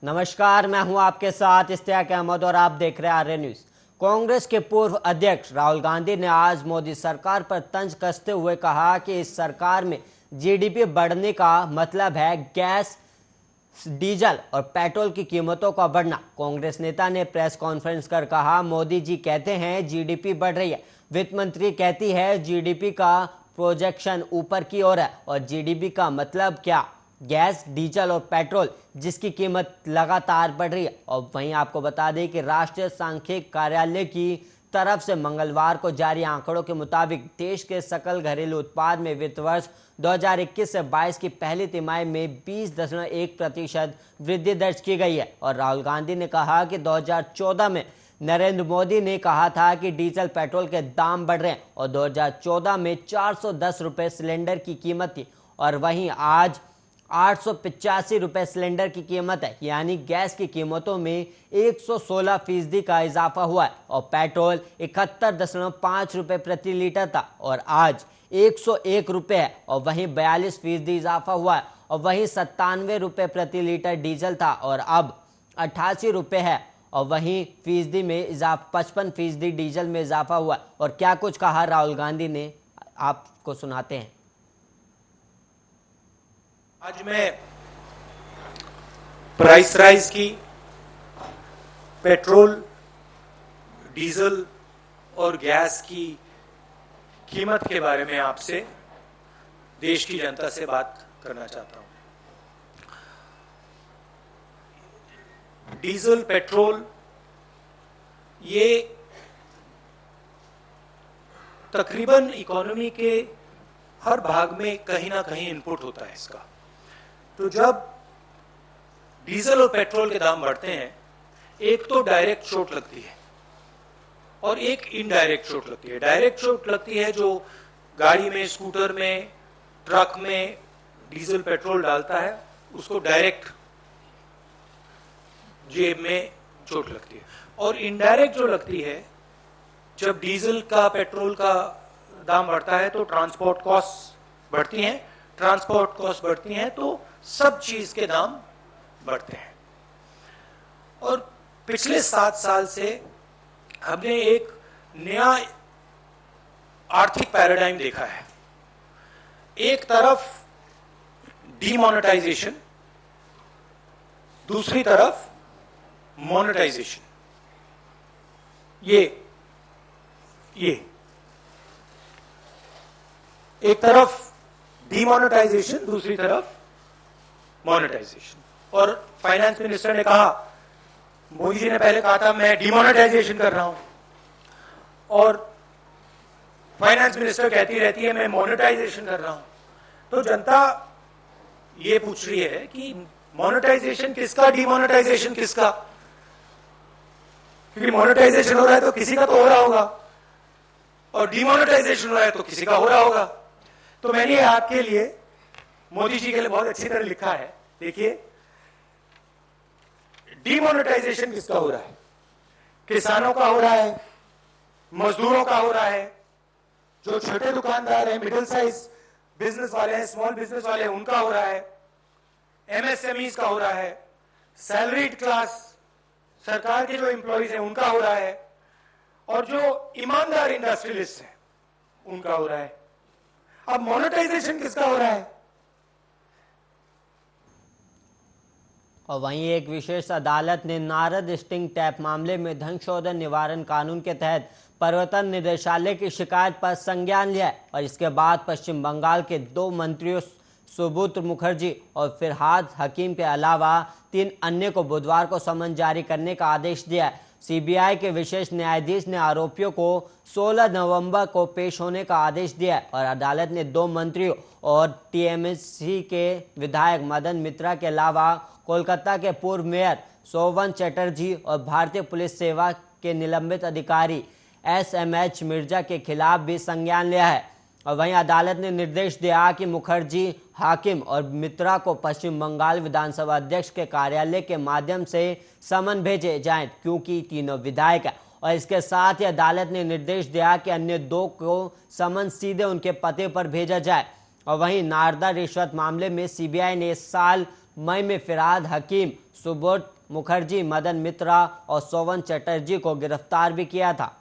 नमस्कार, मैं हूं आपके साथ इश्तियाक अहमद और आप देख रहे हैं आर्य न्यूज। कांग्रेस के पूर्व अध्यक्ष राहुल गांधी ने आज मोदी सरकार पर तंज कसते हुए कहा कि इस सरकार में जीडीपी बढ़ने का मतलब है गैस, डीजल और पेट्रोल की कीमतों का बढ़ना। कांग्रेस नेता ने प्रेस कॉन्फ्रेंस कर कहा, मोदी जी कहते हैं जीडीपी बढ़ रही है, वित्त मंत्री कहती है जीडीपी का प्रोजेक्शन ऊपर की ओर है, और जीडीपी का मतलब क्या? गैस, डीजल और पेट्रोल जिसकी कीमत लगातार बढ़ रही है। और वहीं आपको बता दें कि राष्ट्रीय सांख्यिकी कार्यालय की तरफ से मंगलवार को जारी आंकड़ों के मुताबिक देश के सकल घरेलू उत्पाद में वित्त वर्ष 2021 से 22 की पहली तिमाही में 20.1% वृद्धि दर्ज की गई है। और राहुल गांधी ने कहा कि 2014 में नरेंद्र मोदी ने कहा था कि डीजल पेट्रोल के दाम बढ़ रहे हैं और 2014 में 410 रुपये सिलेंडर की कीमत थी, और वहीं आज 885 रुपये सिलेंडर की कीमत है, यानी गैस की कीमतों में 116% का इजाफा हुआ है। और पेट्रोल 71.5 रुपये प्रति लीटर था और आज 101 रुपये है, और वहीं 42% इजाफा हुआ है। और वहीं 97 रुपये प्रति लीटर डीजल था और अब 88 रुपये है, और वहीं फीसदी में इजाफा 55% डीजल में इजाफा हुआ है। और क्या कुछ कहा राहुल गांधी ने, आपको सुनाते हैं। आज मैं प्राइस राइज की, पेट्रोल, डीजल और गैस की कीमत के बारे में आपसे, देश की जनता से बात करना चाहता हूं। डीजल, पेट्रोल ये तकरीबन इकोनॉमी के हर भाग में कहीं ना कहीं इनपुट होता है इसका। तो जब डीजल और पेट्रोल के दाम बढ़ते हैं, एक तो डायरेक्ट चोट लगती है और एक इनडायरेक्ट चोट लगती है। डायरेक्ट चोट लगती है जो गाड़ी में, स्कूटर में, ट्रक में डीजल पेट्रोल डालता है, उसको डायरेक्ट जेब में चोट लगती है। और इनडायरेक्ट जो लगती है, जब डीजल का, पेट्रोल का दाम बढ़ता है तो ट्रांसपोर्ट कॉस्ट बढ़ती हैं। ट्रांसपोर्ट कॉस्ट बढ़ती हैं तो सब चीज के दाम बढ़ते हैं। और पिछले 7 साल से हमने एक नया आर्थिक पैराडाइम देखा है। एक तरफ डीमोनेटाइजेशन, दूसरी तरफ मोनेटाइजेशन। ये एक तरफ डीमोनेटाइजेशन, दूसरी तरफ मोनेटाइजेशन। और फाइनेंस मिनिस्टर ने कहा, मोदी जी ने पहले कहा था मैं डीमोनेटाइजेशन कर रहा हूं, और फाइनेंस मिनिस्टर कहती रहती है मैं मोनेटाइजेशन कर रहा हूं। तो जनता ये पूछ रही है कि मोनेटाइजेशन किसका, डीमोनेटाइजेशन किसका? क्योंकि मोनेटाइजेशन हो रहा है तो किसी का तो हो रहा होगा, और डीमोनेटाइजेशन हो रहा है तो किसी का हो रहा होगा। तो मैंने आपके लिए, मोदी जी के लिए बहुत अच्छी तरह लिखा है। देखिए, डीमोनेटाइजेशन किसका हो रहा है? किसानों का हो रहा है, मजदूरों का हो रहा है, जो छोटे दुकानदार हैं, मिडिल साइज बिजनेस वाले हैं, स्मॉल बिजनेस वाले हैं, उनका हो रहा है, एमएसएमईज का हो रहा है, सैलरीड क्लास, सरकार के जो एम्प्लॉइज हैं उनका हो रहा है, और जो ईमानदार इंडस्ट्रियलिस्ट हैं उनका हो रहा है। अब मोनेटाइजेशन किसका हो रहा है? और वहीं एक विशेष अदालत ने नारद स्टिंग टैप मामले में धन शोधन निवारण कानून के तहत प्रवर्तन निदेशालय की शिकायत पर संज्ञान लिया है। और इसके बाद पश्चिम बंगाल के 2 मंत्रियों सुब्रत मुखर्जी और फिरहाद हकीम के अलावा 3 अन्य को बुधवार को समन जारी करने का आदेश दिया है। सीबीआई के विशेष न्यायाधीश ने आरोपियों को 16 नवंबर को पेश होने का आदेश दिया है। और अदालत ने 2 मंत्रियों और टीएमसी के विधायक मदन मित्रा के अलावा कोलकाता के पूर्व मेयर शोभन चटर्जी और भारतीय पुलिस सेवा के निलंबित अधिकारी एसएमएच मिर्जा के खिलाफ भी संज्ञान लिया है। और वहीं अदालत ने निर्देश दिया कि मुखर्जी, हाकिम और मित्रा को पश्चिम बंगाल विधानसभा अध्यक्ष के कार्यालय के माध्यम से समन भेजे जाएं, क्योंकि तीनों विधायक हैं। और इसके साथ ही अदालत ने निर्देश दिया कि अन्य 2 को समन सीधे उनके पते पर भेजा जाए। और वहीं नारदा रिश्वत मामले में सीबीआई ने इस साल मई में फिराद हकीम, सुब्रत मुखर्जी, मदन मित्रा और सोवन चटर्जी को गिरफ्तार भी किया था।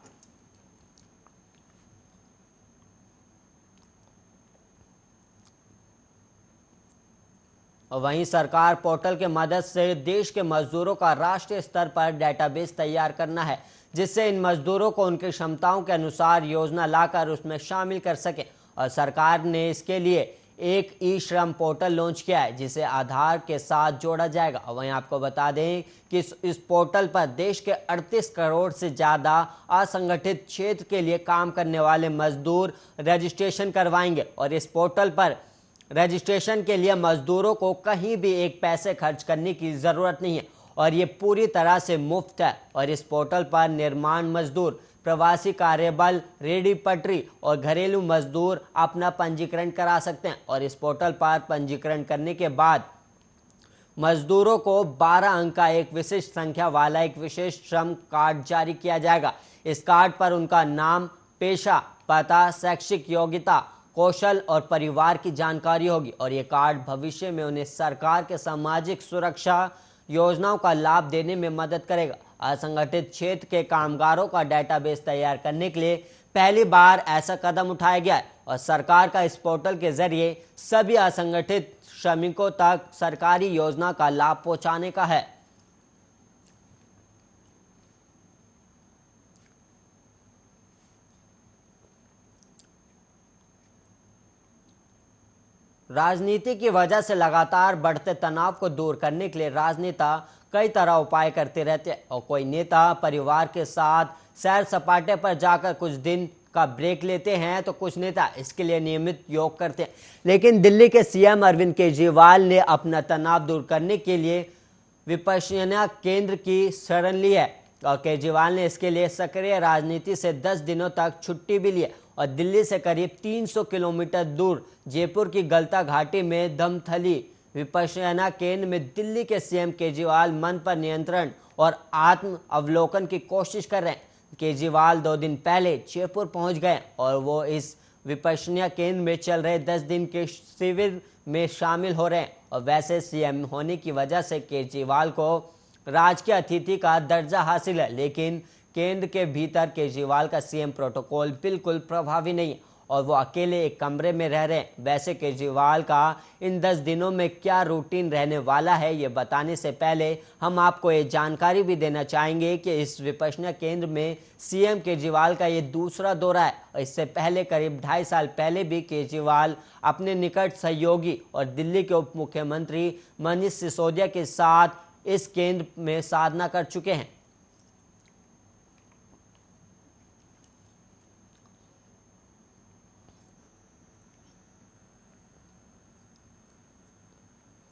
और वहीं सरकार पोर्टल के मदद से देश के मजदूरों का राष्ट्रीय स्तर पर डेटाबेस तैयार करना है, जिससे इन मजदूरों को उनकी क्षमताओं के अनुसार योजना लाकर उसमें शामिल कर सके। और सरकार ने इसके लिए एक ई श्रम पोर्टल लॉन्च किया है, जिसे आधार के साथ जोड़ा जाएगा। और वहीं आपको बता दें कि इस पोर्टल पर देश के 38 करोड़ से ज़्यादा असंगठित क्षेत्र के लिए काम करने वाले मजदूर रजिस्ट्रेशन करवाएंगे। और इस पोर्टल पर रजिस्ट्रेशन के लिए मजदूरों को कहीं भी एक पैसे खर्च करने की ज़रूरत नहीं है और ये पूरी तरह से मुफ्त है। और इस पोर्टल पर निर्माण मजदूर, प्रवासी कार्यबल, रेहड़ी पटरी और घरेलू मजदूर अपना पंजीकरण करा सकते हैं। और इस पोर्टल पर पंजीकरण करने के बाद मजदूरों को 12 अंक का एक विशिष्ट संख्या वाला एक विशेष श्रम कार्ड जारी किया जाएगा। इस कार्ड पर उनका नाम, पेशा, पता, शैक्षिक योग्यता, कौशल और परिवार की जानकारी होगी। और ये कार्ड भविष्य में उन्हें सरकार के सामाजिक सुरक्षा योजनाओं का लाभ देने में मदद करेगा। असंगठित क्षेत्र के कामगारों का डेटाबेस तैयार करने के लिए पहली बार ऐसा कदम उठाया गया है और सरकार का इस पोर्टल के जरिए सभी असंगठित श्रमिकों तक सरकारी योजना का लाभ पहुंचाने का है। राजनीति की वजह से लगातार बढ़ते तनाव को दूर करने के लिए राजनेता कई तरह उपाय करते रहते हैं। और कोई नेता परिवार के साथ सैर सपाटे पर जाकर कुछ दिन का ब्रेक लेते हैं, तो कुछ नेता इसके लिए नियमित योग करते हैं। लेकिन दिल्ली के सीएम अरविंद केजरीवाल ने अपना तनाव दूर करने के लिए विपश्यना केंद्र की शरण ली है। और केजरीवाल ने इसके लिए सक्रिय राजनीति से 10 दिनों तक छुट्टी भी ली है और दिल्ली से करीब 300 किलोमीटर दूर जयपुर की गलता घाटी में धमथली विपश्यना केंद्र में दिल्ली के सीएम केजरीवाल मन पर नियंत्रण और आत्म अवलोकन की कोशिश कर रहे हैं। केजरीवाल 2 दिन पहले जयपुर पहुंच गए और वो इस विपश्यना केंद्र में चल रहे 10 दिन के शिविर में शामिल हो रहे हैं। और वैसे सीएम होने की वजह से केजरीवाल को राजकीय अतिथि का दर्जा हासिल है, लेकिन केंद्र के भीतर केजरीवाल का सीएम प्रोटोकॉल बिल्कुल प्रभावी नहीं है और वो अकेले एक कमरे में रह रहे हैं। वैसे केजरीवाल का इन 10 दिनों में क्या रूटीन रहने वाला है, ये बताने से पहले हम आपको ये जानकारी भी देना चाहेंगे कि इस विपश्यना केंद्र में सीएम केजरीवाल का ये दूसरा दौरा है। इससे पहले करीब 2.5 साल पहले भी केजरीवाल अपने निकट सहयोगी और दिल्ली के उप मुख्यमंत्री मनीष सिसोदिया के साथ इस केंद्र में साधना कर चुके हैं।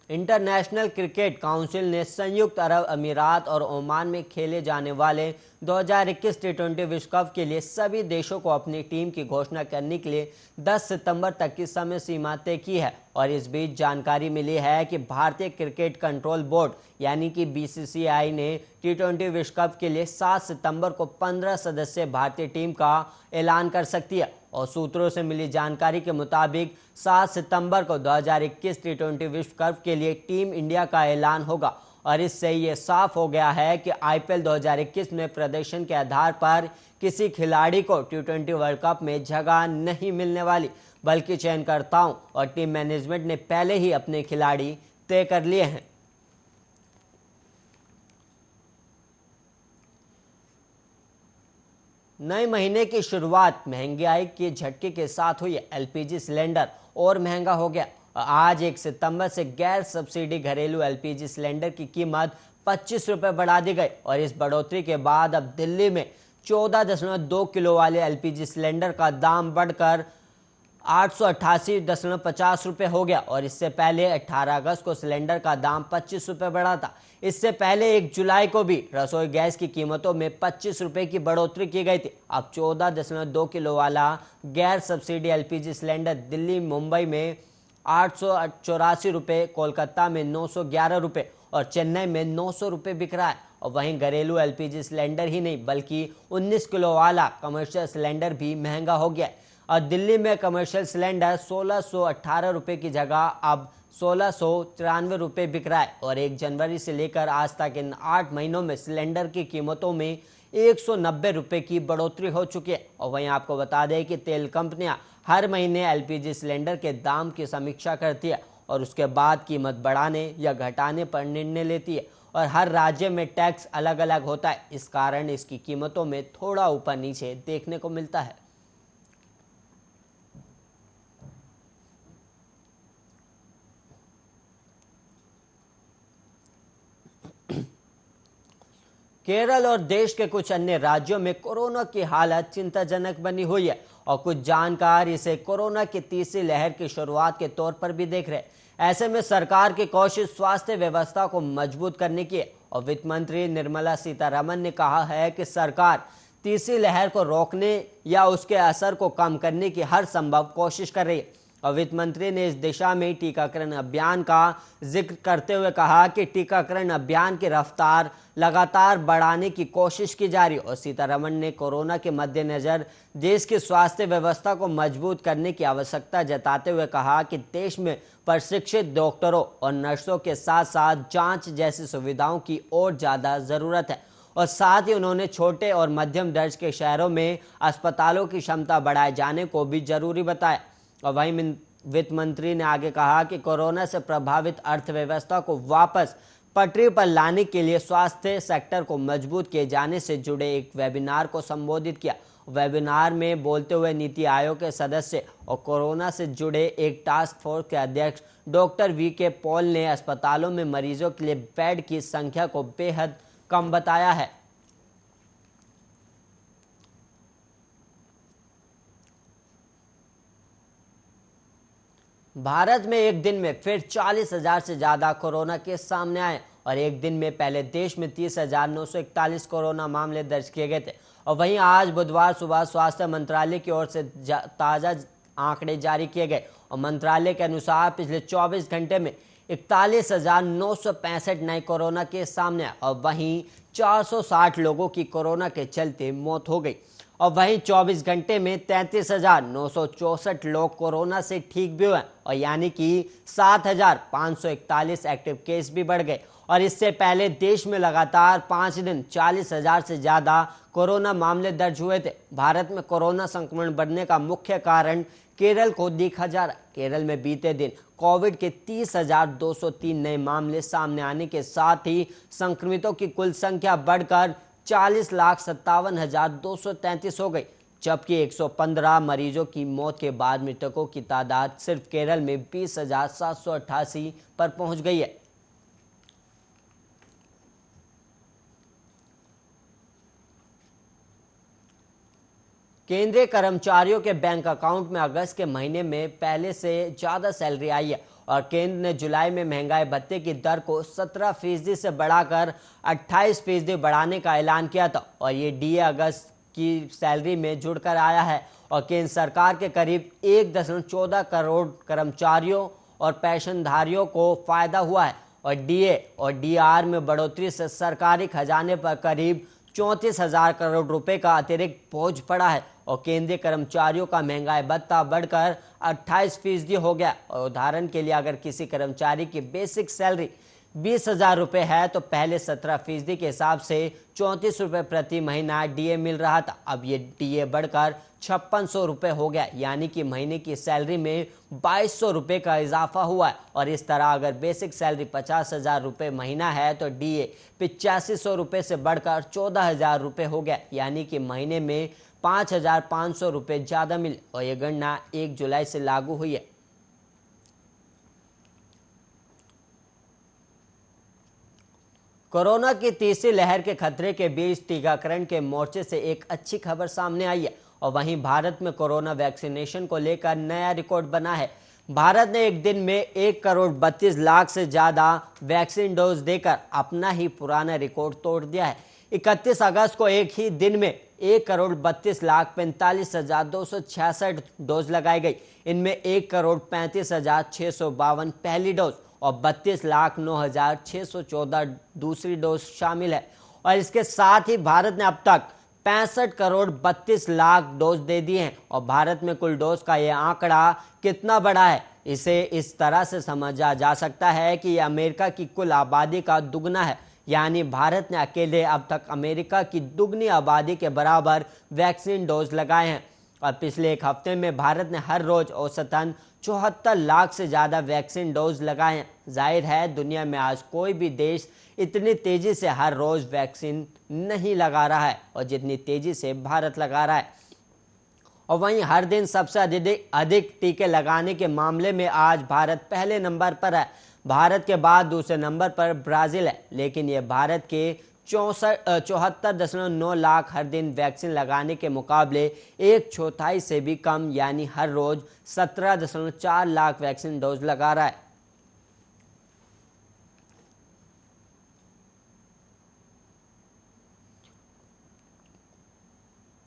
इंटरनेशनल क्रिकेट काउंसिल ने संयुक्त अरब अमीरात और ओमान में खेले जाने वाले 2021 टी20 विश्व कप के लिए सभी देशों को अपनी टीम की घोषणा करने के लिए 10 सितंबर तक की समय सीमा तय की है। और इस बीच जानकारी मिली है कि भारतीय क्रिकेट कंट्रोल बोर्ड यानी कि बीसीसीआई ने टी20 विश्व कप के लिए 7 सितंबर को 15 सदस्यीय भारतीय टीम का ऐलान कर सकती है। और सूत्रों से मिली जानकारी के मुताबिक 7 सितंबर को 2021 टी20 विश्व कप के लिए टीम इंडिया का ऐलान होगा। और इससे ये साफ हो गया है कि आईपीएल 2021 में प्रदर्शन के आधार पर किसी खिलाड़ी को टी20 वर्ल्ड कप में जगह नहीं मिलने वाली, बल्कि चयनकर्ताओं और टीम मैनेजमेंट ने पहले ही अपने खिलाड़ी तय कर लिए हैं। नए महीने की शुरुआत महंगाई के झटके के साथ हुई। एलपीजी सिलेंडर और महंगा हो गया। आज 1 सितंबर से गैर सब्सिडी घरेलू एलपीजी सिलेंडर की कीमत 25 रुपये बढ़ा दी गई। और इस बढ़ोतरी के बाद अब दिल्ली में 14.2 किलो वाले एलपीजी सिलेंडर का दाम बढ़कर 888.50 रुपये हो गया। और इससे पहले 18 अगस्त को सिलेंडर का दाम 25 रुपये बढ़ा था। इससे पहले 1 जुलाई को भी रसोई गैस की कीमतों में 25 रुपये की बढ़ोतरी की गई थी। अब 14.2 किलो वाला गैर subsidy LPG cylinder Delhi, Mumbai में 884 रुपये, कोलकाता में 911 रुपये और चेन्नई में 900 रुपये बिक रहा है। और वहीं घरेलू एलपीजी सिलेंडर ही नहीं बल्कि 19 किलो वाला कमर्शियल सिलेंडर भी महंगा हो गया है। और दिल्ली में कमर्शियल सिलेंडर 1618 रुपये की जगह अब 1693 बिक रहा है और 1 जनवरी से लेकर आज तक इन 8 महीनों में सिलेंडर की कीमतों में 190 रुपये की बढ़ोतरी हो चुकी है। और वहीं आपको बता दें कि तेल कंपनियां हर महीने एलपीजी सिलेंडर के दाम की समीक्षा करती है और उसके बाद कीमत बढ़ाने या घटाने पर निर्णय लेती है और हर राज्य में टैक्स अलग अलग होता है, इस कारण इसकी कीमतों में थोड़ा ऊपर नीचे देखने को मिलता है। केरल और देश के कुछ अन्य राज्यों में कोरोना की हालत चिंताजनक बनी हुई है और कुछ जानकार इसे कोरोना की तीसरी लहर की शुरुआत के तौर पर भी देख रहे हैं। ऐसे में सरकार की कोशिश स्वास्थ्य व्यवस्था को मजबूत करने की है और वित्त मंत्री निर्मला सीतारमण ने कहा है कि सरकार तीसरी लहर को रोकने या उसके असर को कम करने की हर संभव कोशिश कर रही है। और वित्त मंत्री ने इस दिशा में टीकाकरण अभियान का जिक्र करते हुए कहा कि टीकाकरण अभियान की रफ्तार लगातार बढ़ाने की कोशिश की जा रही है और सीतारमण ने कोरोना के मद्देनजर देश की स्वास्थ्य व्यवस्था को मजबूत करने की आवश्यकता जताते हुए कहा कि देश में प्रशिक्षित डॉक्टरों और नर्सों के साथ साथ जांच जैसी सुविधाओं की और ज़्यादा ज़रूरत है। और साथ ही उन्होंने छोटे और मध्यम दर्ज के शहरों में अस्पतालों की क्षमता बढ़ाए जाने को भी जरूरी बताया। और वहीं वित्त मंत्री ने आगे कहा कि कोरोना से प्रभावित अर्थव्यवस्था को वापस पटरी पर लाने के लिए स्वास्थ्य सेक्टर को मजबूत किए जाने से जुड़े एक वेबिनार को संबोधित किया। वेबिनार में बोलते हुए नीति आयोग के सदस्य और कोरोना से जुड़े एक टास्क फोर्स के अध्यक्ष डॉक्टर वी.के. पॉल ने अस्पतालों में मरीजों के लिए बेड की संख्या को बेहद कम बताया है। भारत में एक दिन में फिर 40,000 से ज्यादा कोरोना केस सामने आए और एक दिन में पहले देश में 30,941 कोरोना मामले दर्ज किए गए थे। और वहीं आज बुधवार सुबह स्वास्थ्य मंत्रालय की ओर से ताज़ा आंकड़े जारी किए गए और मंत्रालय के अनुसार पिछले 24 घंटे में 41,965 नए कोरोना केस सामने आए और वहीं 460 लोगों की कोरोना के चलते मौत हो गई। और वहीं 24 घंटे में 33,964 लोग कोरोना से ठीक भी हुए और यानी कि 7,541 एक्टिव केस भी बढ़ गए। और इससे पहले देश में लगातार 5 दिन 40,000 से ज़्यादा कोरोना मामले दर्ज हुए थे। भारत में कोरोना संक्रमण बढ़ने का मुख्य कारण केरल को देखा जा रहा है। केरल में बीते दिन कोविड के 30,203 नए मामले सामने आने के साथ ही संक्रमितों की कुल संख्या बढ़कर 40,57,233 हो गई, जबकि 115 मरीजों की मौत के बाद मृतकों की तादाद सिर्फ केरल में 20,788 पर पहुंच गई है। केंद्रीय कर्मचारियों के बैंक अकाउंट में अगस्त के महीने में पहले से ज़्यादा सैलरी आई है और केंद्र ने जुलाई में महंगाई भत्ते की दर को 17% से बढ़ाकर 28% बढ़ाने का ऐलान किया था और ये डीए अगस्त की सैलरी में जुड़कर आया है। और केंद्र सरकार के करीब 1.14 करोड़ कर्मचारियों और पेंशनधारियों को फायदा हुआ है और डीए और डीआर में बढ़ोतरी से सरकारी खजाने पर करीब 34,000 करोड़ रुपए का अतिरिक्त बोझ पड़ा है और केंद्रीय कर्मचारियों का महंगाई भत्ता बढ़कर 28% हो गया। और उदाहरण के लिए अगर किसी कर्मचारी की बेसिक सैलरी 20,000 रुपये है तो पहले 17% के हिसाब से 34 रुपये प्रति महीना डीए मिल रहा था। अब ये डीए बढ़कर 5600 रुपये हो गया, यानी कि महीने की सैलरी में 2200 रुपये का इजाफा हुआ है। और इस तरह अगर बेसिक सैलरी 50,000 रुपये महीना है तो डीए 8500 रुपये से बढ़कर 14,000 रुपये हो गया, यानी कि महीने में 5,500 रुपये ज़्यादा मिले। और ये गणना 1 जुलाई से लागू हुई है। कोरोना की तीसरी लहर के खतरे के बीच टीकाकरण के मोर्चे से एक अच्छी खबर सामने आई है और वहीं भारत में कोरोना वैक्सीनेशन को लेकर नया रिकॉर्ड बना है। भारत ने एक दिन में 1,32,00,000 से ज़्यादा वैक्सीन डोज देकर अपना ही पुराना रिकॉर्ड तोड़ दिया है। 31 अगस्त को एक ही दिन में 1,32,45,266 डोज लगाई गई। इनमें 1,35,652 पहली डोज और 32,09,614 दूसरी डोज शामिल है। और इसके साथ ही भारत ने अब तक 65,32,00,000 डोज दे दिए हैं और भारत में कुल डोज का यह आंकड़ा कितना बड़ा है इसे इस तरह से समझा जा सकता है कि यह अमेरिका की कुल आबादी का दुगना है, यानी भारत ने अकेले अब तक अमेरिका की दुगनी आबादी के बराबर वैक्सीन डोज लगाए हैं। और पिछले एक हफ्ते में भारत ने हर रोज औसतन 74 लाख से ज़्यादा वैक्सीन डोज लगाए हैं। जाहिर है दुनिया में आज कोई भी देश इतनी तेज़ी से हर रोज़ वैक्सीन नहीं लगा रहा है और जितनी तेज़ी से भारत लगा रहा है। और वहीं हर दिन सबसे अधिक टीके लगाने के मामले में आज भारत पहले नंबर पर है। भारत के बाद दूसरे नंबर पर ब्राज़ील है, लेकिन ये भारत के 74.9 लाख हर दिन वैक्सीन लगाने के मुकाबले एक चौथाई से भी कम, यानी हर रोज 17.4 लाख वैक्सीन डोज लगा रहा है।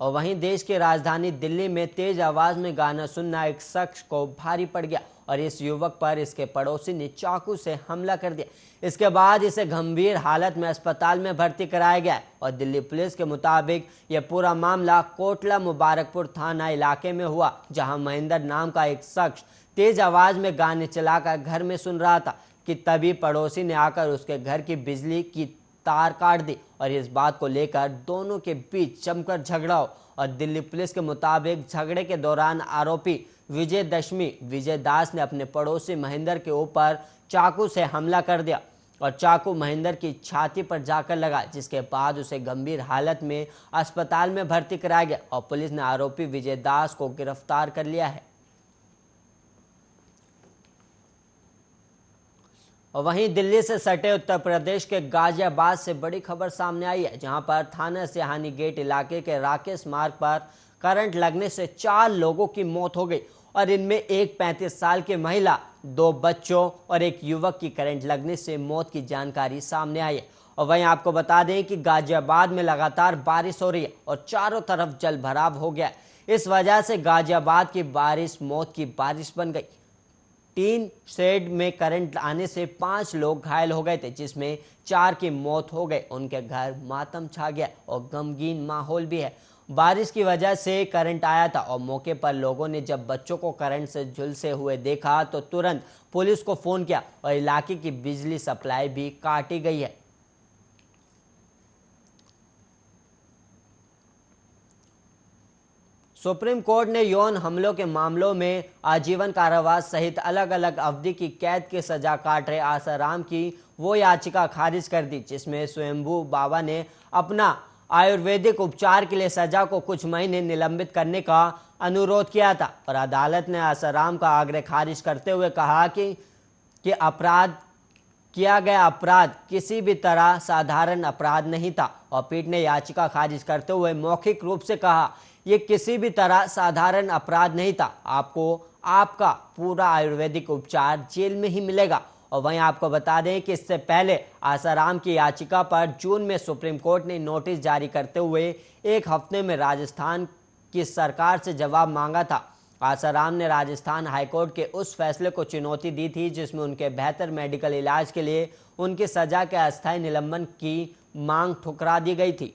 और वहीं देश की राजधानी दिल्ली में तेज आवाज में गाना सुनना एक शख्स को भारी पड़ गया और इस युवक पर इसके पड़ोसी ने चाकू से हमला कर दिया। इसके बाद इसे गंभीर हालत में अस्पताल में भर्ती कराया गया और दिल्ली पुलिस के मुताबिक यह पूरा मामला कोटला मुबारकपुर थाना इलाके में हुआ, जहां महेंद्र नाम का एक शख्स तेज आवाज में गाने चलाकर घर में सुन रहा था कि तभी पड़ोसी ने आकर उसके घर की बिजली की तार काट दी और इस बात को लेकर दोनों के बीच जमकर झगड़ा हो। और दिल्ली पुलिस के मुताबिक झगड़े के दौरान आरोपी विजय दास ने अपने पड़ोसी महेंद्र के ऊपर चाकू से हमला कर दिया और चाकू महेंद्र की छाती पर जाकर लगा, जिसके बाद उसे गंभीर हालत में अस्पताल में भर्ती कराया गया और पुलिस ने आरोपी विजय दास को गिरफ्तार कर लिया है। और वहीं दिल्ली से सटे उत्तर प्रदेश के गाजियाबाद से बड़ी खबर सामने आई है, जहां पर थाना सिहानी गेट इलाके के राकेश मार्ग पर करंट लगने से 4 लोगों की मौत हो गई और इनमें एक 35 साल की महिला, 2 बच्चों और एक युवक की करंट लगने से मौत की जानकारी सामने आई है। और वहीं आपको बता दें कि गाजियाबाद में लगातार बारिश हो रही है और चारों तरफ जल भराव हो गया है। इस वजह से गाजियाबाद की बारिश मौत की बारिश बन गई। टीन शेड में करंट आने से 5 लोग घायल हो गए थे, जिसमें 4 की मौत हो गई। उनके घर मातम छा गया और गमगीन माहौल भी है। बारिश की वजह से करंट आया था और मौके पर लोगों ने जब बच्चों को करंट से झुलसे हुए देखा तो तुरंत पुलिस को फोन किया और इलाके की बिजली सप्लाई भी काटी गई है। सुप्रीम कोर्ट ने यौन हमलों के मामलों में आजीवन कारावास सहित अलग अलग अवधि की कैद की सजा काट रहे आसाराम की वो याचिका खारिज कर दी, जिसमें स्वयंभू बाबा ने अपना आयुर्वेदिक उपचार के लिए सजा को कुछ महीने निलंबित करने का अनुरोध किया था। और अदालत ने आसाराम का आग्रह खारिज करते हुए कहा कि अपराध किया गया अपराध किसी भी तरह साधारण अपराध नहीं था और पीठ ने याचिका खारिज करते हुए मौखिक रूप से कहा, यह किसी भी तरह साधारण अपराध नहीं था, आपको आपका पूरा आयुर्वेदिक उपचार जेल में ही मिलेगा। और वहीं आपको बता दें कि इससे पहले आसाराम की याचिका पर जून में सुप्रीम कोर्ट ने नोटिस जारी करते हुए एक हफ्ते में राजस्थान की सरकार से जवाब मांगा था। आसाराम ने राजस्थान हाईकोर्ट के उस फैसले को चुनौती दी थी जिसमें उनके बेहतर मेडिकल इलाज के लिए उनकी सजा के अस्थायी निलंबन की मांग ठुकरा दी गई थी।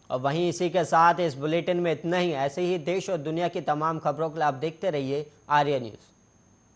और वहीं इसी के साथ इस बुलेटिन में इतना ही। ऐसे ही देश और दुनिया की तमाम खबरों के लिए आप देखते रहिए आर्या न्यूज़।